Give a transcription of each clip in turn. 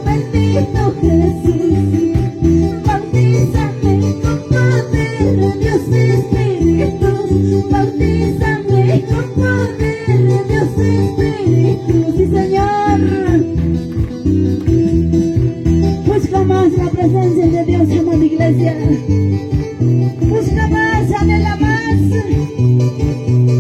Bendito Jesús, iglesia. Busca más, anhela más.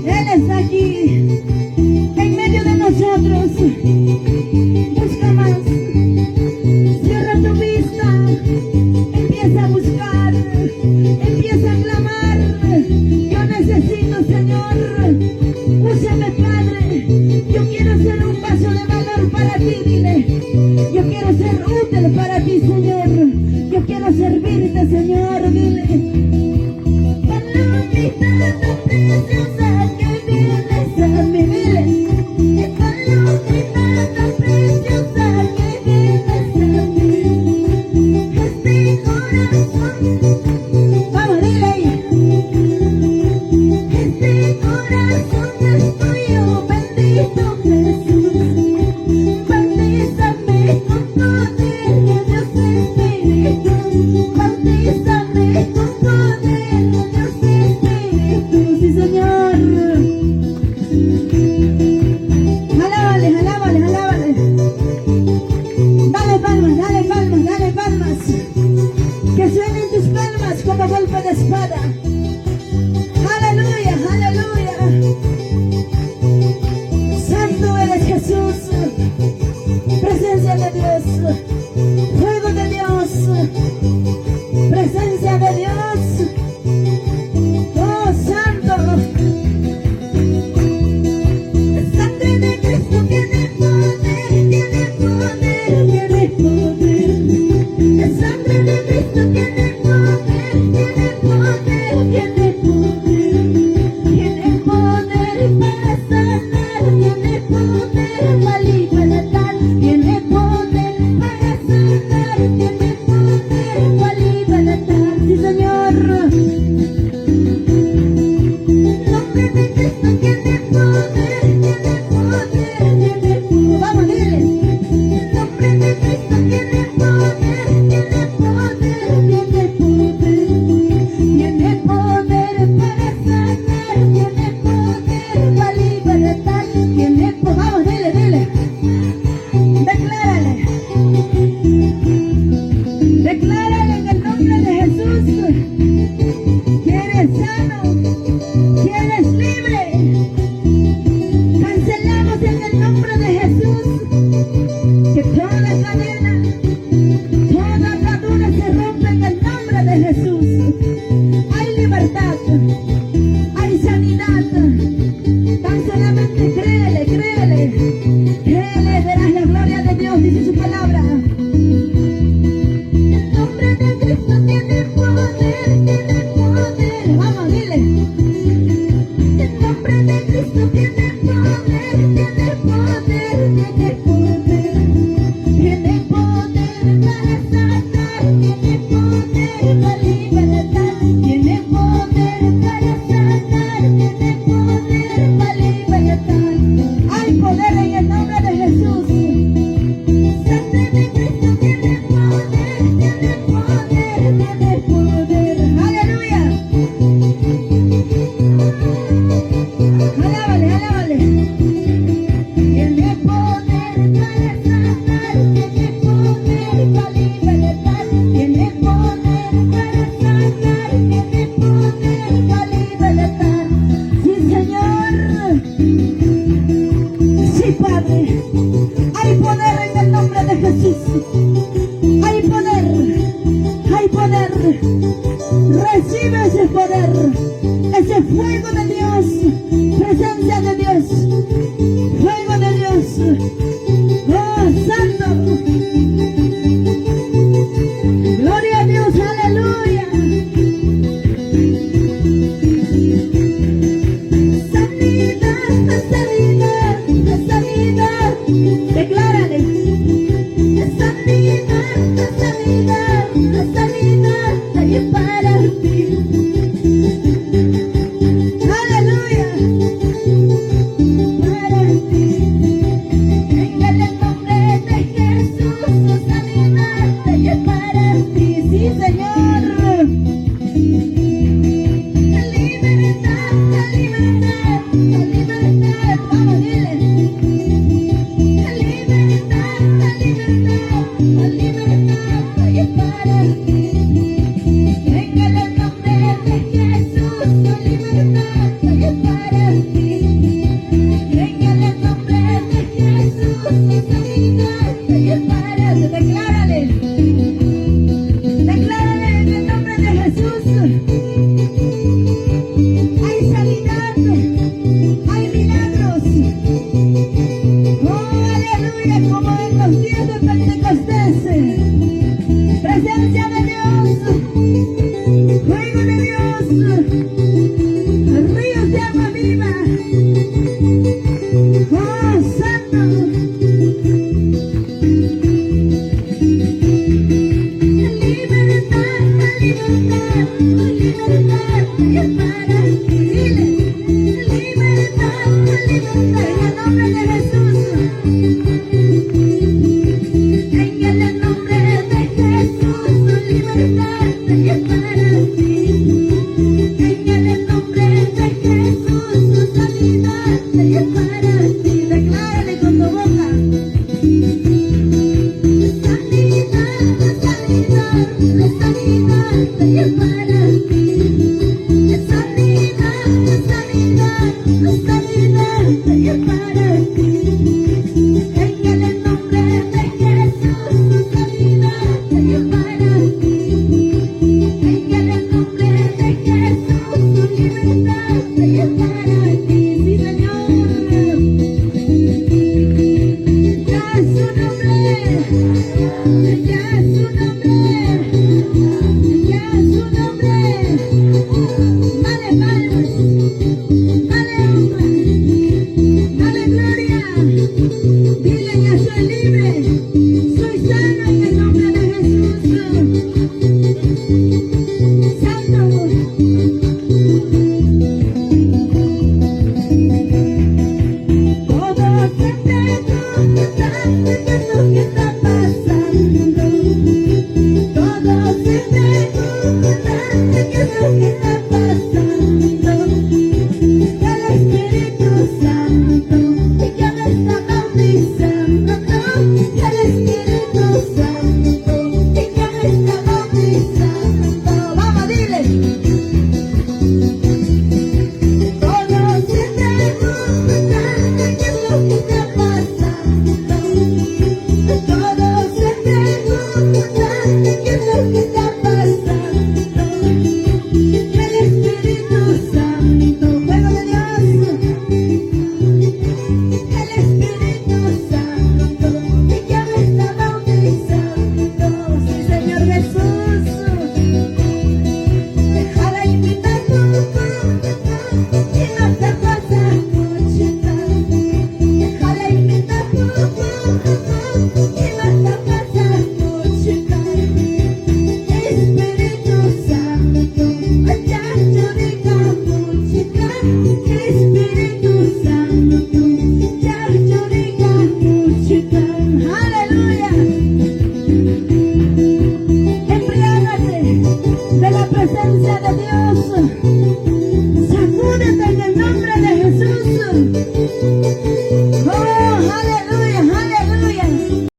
Él está aquí, en medio de nosotros. Busca más. Cierra tu vista. Empieza a buscar. Empieza a clamar. Yo necesito, Señor. Úsame, Padre. Yo quiero ser un vaso de valor para ti, dile. Yo quiero ser útil para ti, Señor. Yo quiero servirte, Señor, dile. Palomita tan preciosa que vienes a mi dile. Palomita tan preciosa que vienes a mí. Este corazón, vamos, dile. Este corazón es tuyo, bendito Jesús. Bautízame con poder, Dios Espíritu. Bautízame con poder, Dios Espíritu. Sí, Señor. Alábale, alábale, alábale. Dale palmas, dale palmas, dale palmas. Que suenen tus palmas como golpe de espada. Aleluya, aleluya. Santo eres Jesús. Presencia de Dios. Fuego de Dios. Presencia de Dios. Oh, santo. La sangre de Cristo tiene poder, tiene poder, tiene poder. La sangre de Cristo tiene poder, tiene poder, tiene poder. Tiene poder para sanar, tiene poder para libertar, tiene poder para sanar, tiene poder para libertar. Sí, Señor. El nombre de Cristo tiene poder, tiene poder, tiene poder. Vamos, dile. El nombre de Cristo tiene poder, tiene poder, tiene poder. Tiene poder para sanar, tiene poder para libertar, tiene poder. Vamos, dile, dile. Declárale. Declárale en el nombre de Jesús que eres sano, que eres libre. Cancelamos en el nombre de Jesús que toda cadena, toda atadura se rompe en el nombre de Jesús. Hay libertad, hay sanidad. Tan solamente créele, créele, créele, verás la gloria de Dios, dice su palabra. El nombre de Cristo tiene poder, tiene poder. Vamos, dile. El nombre de Cristo tiene poder, tiene poder, tiene poder. Tiene poder para sanar, tiene poder para libertar, tiene poder para sanar, tiene poder para libertar. Hay poder en el nombre de Jesús. Sangre de Cristo tiene poder, tiene poder, tiene poder. Aleluya. Alábale, alábale. Tiene poder para sanar, tiene poder para libertar, tiene poder para sanar, tiene poder para libertar. Sí, Señor. Sí, Padre. Hay poder en el nombre de Jesús. Hay poder. Hay poder. Recibe ese poder. Ese fuego de Dios. Presencia de Dios. Fuego de Dios. Oh, santo. Gloria a Dios. Aleluya. Sanidad, sanidad, sanidad. Declárale. Sanidad, sanidad, sanidad. Hay para ti. Aleluya. Para ti. En el nombre de Jesús, sanidad hay para ti. Sí, Señor. Libertad, libertad, libertad. Vamos, dile. Libertad, libertad, libertad hay para ti. presencia de Dios, fuego de Dios, ríos de agua viva. Oh, santo. Libertad, libertad, libertad es para ti. Dile, libertad, libertad, en el nombre de Jesús. En el nombre de Jesús, libertad es para ti. En el nombre de Jesús, sanidad es para ti. Declárale con tu boca. Sanidad, sanidad, sanidad es para ti. Sanidad, sanidad, sanidad es para ti. En el nombre de Jesús, sanidad es para ti. En el nombre de Jesús, libertad es para ti. Sí, Señor. Ya es su nombre, ya es su nombre, ya es su nombre. Dale palmas, dale honra, dale gloria. Dile que soy libre, soy sano en el nombre de Jesús. Santo. Todo se te pregunta qué es lo que está pasando. Todo se pregunta qué es lo que está pasando. El Espíritu Santo ya me está bautizando. El Espíritu Santo ya me está bautizando. Vamos, dile. Todo se pregunta qué es lo que está pasando. Todo se pregunta qué es lo que está pasando. El Espíritu Santo, fuego de Dios. El Espíritu Santo ya me está bautizando. Sí, Señor Jesús. Déjala invitar tu y no te vas a escuchar. Déjala invitar tu y no te vas a escuchar. Espíritu Santo, ya llorica música. Espíritu Santo, ya llorica música. Aleluya. Embriágate de la presencia de Dios.